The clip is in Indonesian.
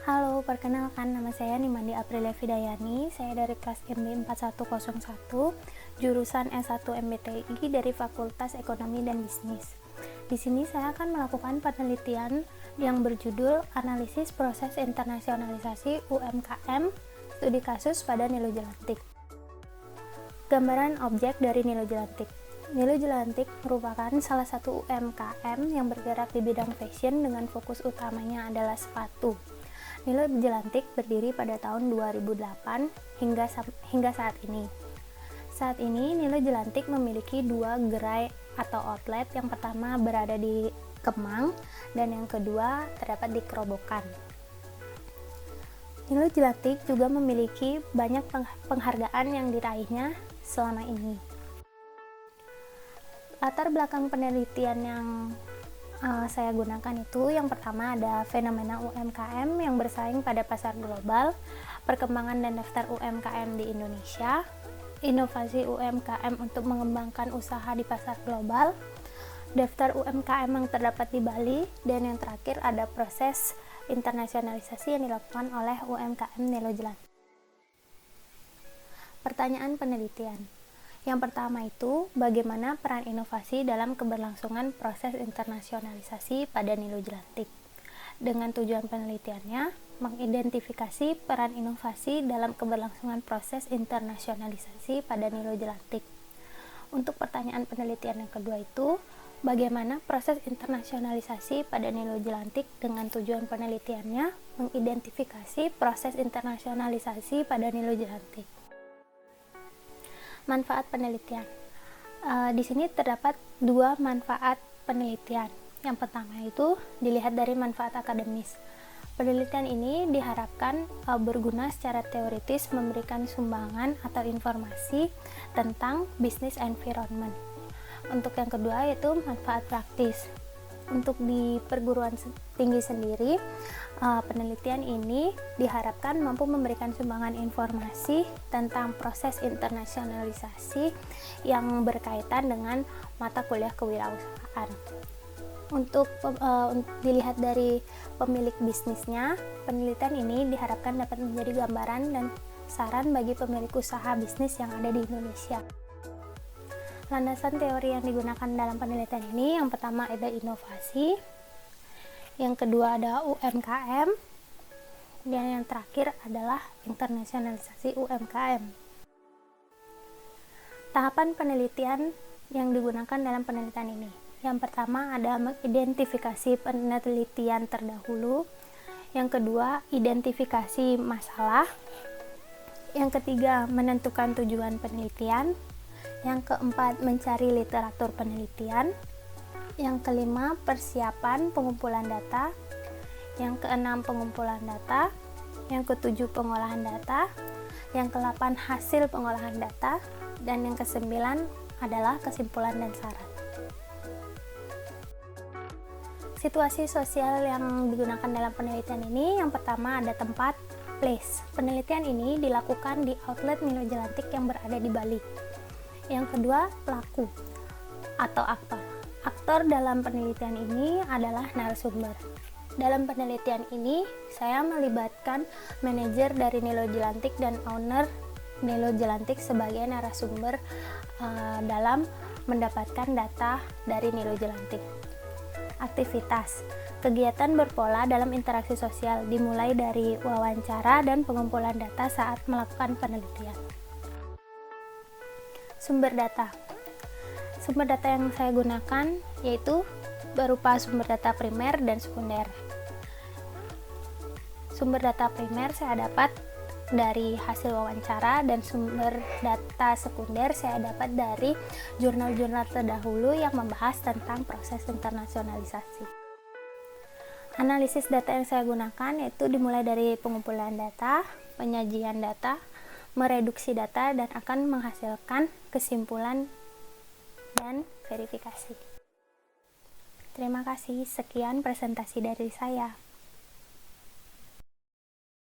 Halo, perkenalkan nama saya Nimandi Aprilia Fidayani. Saya dari kelas MB 4101, jurusan S1 MBTI dari Fakultas Ekonomi dan Bisnis. Di sini saya akan melakukan penelitian yang berjudul Analisis Proses Internasionalisasi UMKM Studi Kasus pada Nilo Jelantik. Gambaran objek dari Nilo Jelantik. Nilo Jelantik merupakan salah satu UMKM yang bergerak di bidang fashion dengan fokus utamanya adalah sepatu. Nilo Jelantik berdiri pada tahun 2008 hingga saat ini. Saat ini Nilo Jelantik memiliki dua gerai atau outlet, yang pertama berada di Kemang dan yang kedua terdapat di Kerobokan. Nilo Jelantik juga memiliki banyak penghargaan yang diraihnya selama ini. Latar belakang penelitian yang saya gunakan itu, yang pertama ada fenomena UMKM yang bersaing pada pasar global, perkembangan dan daftar UMKM di Indonesia, inovasi UMKM untuk mengembangkan usaha di pasar global, daftar UMKM yang terdapat di Bali, dan yang terakhir ada proses internasionalisasi yang dilakukan oleh UMKM Nilo Jelantik. Pertanyaan penelitian. Yang pertama itu, bagaimana peran inovasi dalam keberlangsungan proses internasionalisasi pada Nilo Jelantik? Dengan tujuan penelitiannya, mengidentifikasi peran inovasi dalam keberlangsungan proses internasionalisasi pada Nilo Jelantik. Untuk pertanyaan penelitian yang kedua itu, bagaimana proses internasionalisasi pada Nilo Jelantik? Dengan tujuan penelitiannya, mengidentifikasi proses internasionalisasi pada Nilo Jelantik. Manfaat penelitian. Di sini terdapat dua manfaat penelitian. Yang pertama itu dilihat dari manfaat akademis. Penelitian ini diharapkan berguna secara teoritis, memberikan sumbangan atau informasi tentang business environment. Untuk yang kedua yaitu manfaat praktis. Untuk di perguruan tinggi sendiri, penelitian ini diharapkan mampu memberikan sumbangan informasi tentang proses internasionalisasi yang berkaitan dengan mata kuliah kewirausahaan. Untuk dilihat dari pemilik bisnisnya, penelitian ini diharapkan dapat menjadi gambaran dan saran bagi pemilik usaha bisnis yang ada di Indonesia. Landasan teori yang digunakan dalam penelitian ini, yang pertama ada inovasi, yang kedua ada UMKM, dan yang terakhir adalah internasionalisasi UMKM. Tahapan penelitian yang digunakan dalam penelitian ini. Yang pertama ada mengidentifikasi penelitian terdahulu, yang kedua identifikasi masalah, yang ketiga menentukan tujuan penelitian, yang keempat mencari literatur penelitian, yang kelima persiapan pengumpulan data, yang keenam pengumpulan data, yang ketujuh pengolahan data, yang kedelapan hasil pengolahan data, dan yang kesembilan adalah kesimpulan dan saran. Situasi sosial yang digunakan dalam penelitian ini, yang pertama ada tempat, place. Penelitian ini dilakukan di outlet Nilo Jelantik yang berada di Bali. Yang kedua, pelaku atau aktor. Aktor dalam penelitian ini adalah narasumber. Dalam penelitian ini, saya melibatkan manajer dari Nilo Jelantik dan owner Nilo Jelantik sebagai narasumber dalam mendapatkan data dari Nilo Jelantik. Aktivitas. Kegiatan berpola dalam interaksi sosial, dimulai dari wawancara dan pengumpulan data saat melakukan penelitian. Sumber data. Sumber data yang saya gunakan yaitu berupa sumber data primer dan sekunder. Sumber data primer saya dapat dari hasil wawancara, dan sumber data sekunder saya dapat dari jurnal-jurnal terdahulu yang membahas tentang proses internasionalisasi. Analisis data yang saya gunakan yaitu dimulai dari pengumpulan data, penyajian data, mereduksi data, dan akan menghasilkan kesimpulan dan verifikasi. Terima kasih, sekian presentasi dari saya.